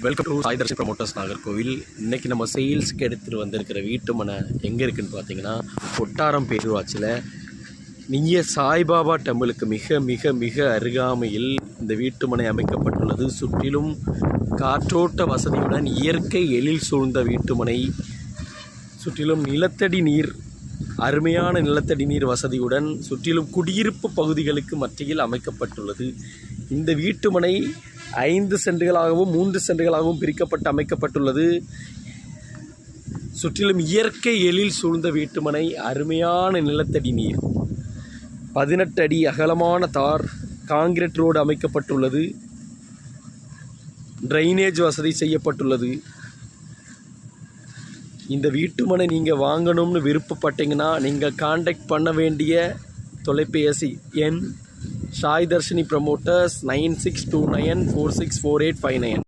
Welcome to Sai Darshan promoters Nagercoil. இன்றைக்கி நம்ம சேல்ஸுக்கு எடுத்துகிட்டு வந்திருக்கிற வீட்டு மனை எங்கே இருக்குதுன்னு பார்த்தீங்கன்னா, கொட்டாரம் பேரூராட்சியில் நீங்க சாய்பாபா டெம்பிளுக்கு மிக மிக மிக அருகாமையில் இந்த வீட்டு மனை அமைக்கப்பட்டுள்ளது. சுற்றிலும் காற்றோட்ட வசதியுடன் இயற்கை எழில் சூழ்ந்த வீட்டுமனை, சுற்றிலும் நிலத்தடி நீர், அருமையான நிலத்தடி நீர் வசதியுடன் சுற்றிலும் குடியிருப்பு பகுதிகளுக்கு மத்தியில் அமைக்கப்பட்டுள்ளது. இந்த வீட்டுமனை 5 சென்டுகளாகவும் 3 சென்டுகளாகவும் பிரிக்கப்பட்டு அமைக்கப்பட்டுள்ளது. சுற்றிலும் இயற்கை எழில் சூழ்ந்த வீட்டுமனை, அருமையான நிலத்தடி நீர், 18 அடி அகலமான தார், காங்கிரீட் ரோடு அமைக்கப்பட்டுள்ளது. ட்ரைனேஜ் வசதி செய்யப்பட்டுள்ளது. இந்த வீட்டுமனை நீங்கள் வாங்கணும்னு விருப்பப்பட்டீங்கன்னா நீங்கள் காண்டாக்ட் பண்ண வேண்டிய தொலைபேசி எண் சாய் தர்ஷினி ப்ரமோட்டர்ஸ் 9629464859.